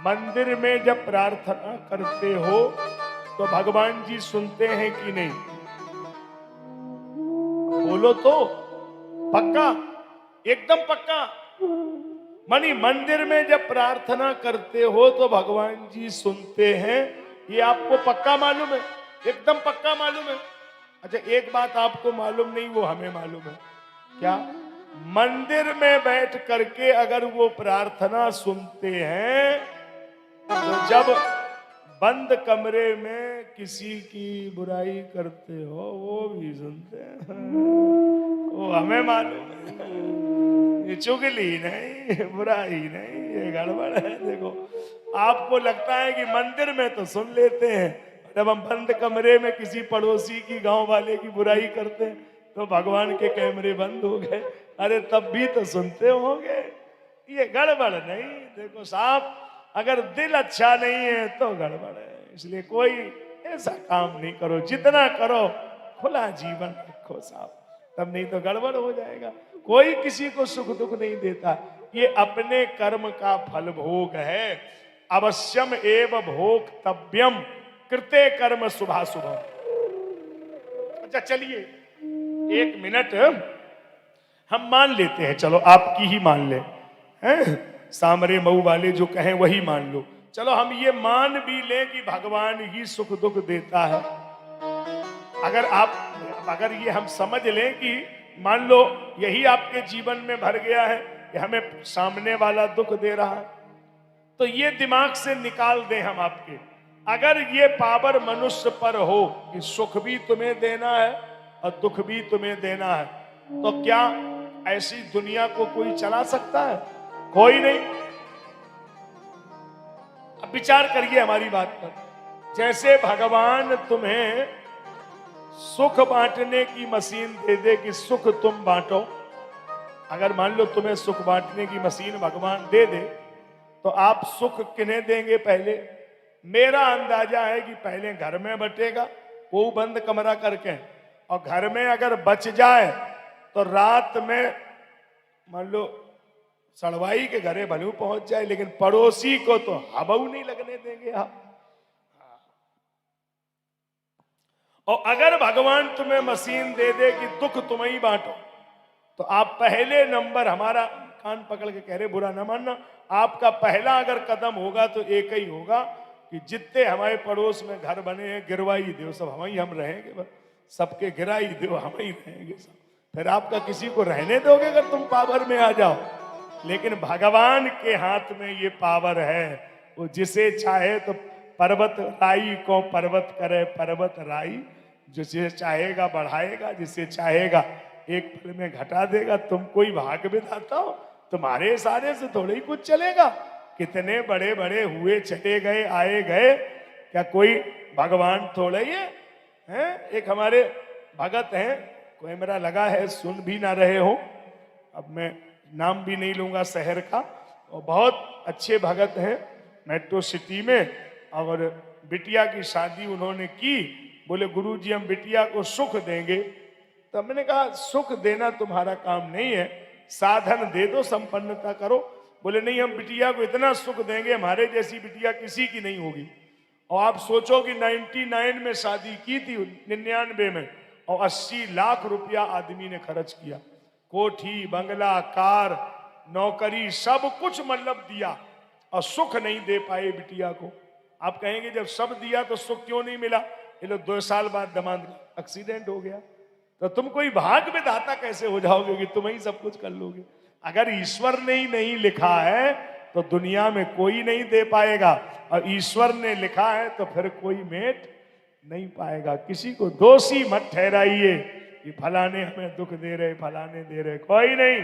मंदिर में जब प्रार्थना करते हो तो भगवान जी सुनते हैं कि नहीं? बोलो तो। पक्का? एकदम पक्का? मानी मंदिर में जब प्रार्थना करते हो तो भगवान जी सुनते हैं, ये आपको पक्का मालूम है? एकदम पक्का मालूम है? अच्छा, एक बात आपको मालूम नहीं, वो हमें मालूम है। क्या? मंदिर में बैठ करके अगर वो प्रार्थना सुनते हैं तो जब बंद कमरे में किसी की बुराई करते हो वो भी सुनते हैं। वो हमें मालूम है। ये चुगली नहीं, बुराई नहीं, ये गड़बड़ है। देखो, आपको लगता है कि मंदिर में तो सुन लेते हैं, जब हम बंद कमरे में किसी पड़ोसी की, गांव वाले की बुराई करते हैं तो भगवान के कैमरे बंद हो गए। अरे तब भी तो सुनते होंगे। ये गड़बड़ नहीं। देखो साहब, अगर दिल अच्छा नहीं है तो गड़बड़ है। इसलिए कोई ऐसा काम नहीं करो, जितना करो खुला जीवन रखो साहब, तब नहीं तो गड़बड़ हो जाएगा। कोई किसी को सुख दुख नहीं देता, ये अपने कर्म का फल भोग है। अवश्यम एव भोक्तव्यम कृते कर्म शुभाशुभम। अच्छा चलिए, एक मिनट हम मान लेते हैं, चलो आपकी ही मान ले, हैं? सामरे मऊ वाले जो कहें वही मान लो। चलो हम ये मान भी लें कि भगवान ही सुख दुख देता है। अगर ये हम समझ लें कि मान लो यही आपके जीवन में भर गया है कि हमें सामने वाला दुख दे रहा है, तो ये दिमाग से निकाल दें हम आपके। अगर ये पावर मनुष्य पर हो कि सुख भी तुम्हें देना है और दुख भी तुम्हें देना है, तो क्या ऐसी दुनिया को कोई चला सकता है? कोई नहीं। अब विचार करिए हमारी बात पर। जैसे भगवान तुम्हें सुख बांटने की मशीन दे दे कि सुख तुम बांटो, अगर मान लो तुम्हें सुख बांटने की मशीन भगवान दे दे, तो आप सुख किन्हें देंगे? पहले मेरा अंदाजा है कि पहले घर में बटेगा, वो बंद कमरा करके, और घर में अगर बच जाए तो रात में मान लो सड़वाई के घरे भलू पहुंच जाए, लेकिन पड़ोसी को तो हबऊ नहीं लगने देंगे आप। और अगर भगवान तुम्हें मशीन दे दे कि दुख तुम ही बांटो, तो आप पहले नंबर, हमारा कान पकड़ के कह रहे, बुरा ना मानना, आपका पहला अगर कदम होगा तो एक ही होगा कि जितने हमारे पड़ोस में घर बने हैं गिरवाई दो, सब हम ही हम रहेंगे, बस सबके गिराई दो, हम ही रहेंगे सब। फिर आपका किसी को रहने दोगे अगर तुम पावर में आ जाओ? लेकिन भगवान के हाथ में ये पावर है, वो जिसे चाहे तो पर्वत राई को पर्वत करे पर्वत राई, जिसे चाहेगा बढ़ाएगा, जिसे चाहेगा एक पल में घटा देगा। तुम कोई भाग विधाता हो? तुम्हारे इशारे से थोड़ा ही कुछ चलेगा। कितने बड़े बड़े हुए, चले गए, आए गए, क्या कोई भगवान थोड़ा ही है? एक हमारे भगत हैं, कोई मेरा लगा है सुन भी ना रहे हो, अब मैं नाम भी नहीं लूंगा शहर का, और बहुत अच्छे भगत हैं मेट्रो सिटी में, और बिटिया की शादी उन्होंने की। बोले गुरुजी हम बिटिया को सुख देंगे। तो मैंने कहा सुख देना तुम्हारा काम नहीं है, साधन दे दो, संपन्नता करो। बोले नहीं, हम बिटिया को इतना सुख देंगे हमारे जैसी बिटिया किसी की नहीं होगी। और आप सोचो कि 99 में शादी की थी, 99 में, और 80 लाख रुपया आदमी ने खर्च किया। कोठी, बंगला, कार, नौकरी, सब कुछ मतलब दिया, और सुख नहीं दे पाए बिटिया को। आप कहेंगे जब सब दिया तो सुख क्यों नहीं मिला? ये लोग 2 साल बाद दामाद का एक्सीडेंट हो गया। तो तुम कोई भाग विधाता कैसे हो जाओगे कि तुम ही सब कुछ कर लोगे? अगर ईश्वर ने ही नहीं लिखा है तो दुनिया में कोई नहीं दे पाएगा, और ईश्वर ने लिखा है तो फिर कोई मेट नहीं पाएगा। किसी को दोषी मत ठहराइए कि फलाने हमें दुख दे रहे, फलाने दे रहे, कोई नहीं।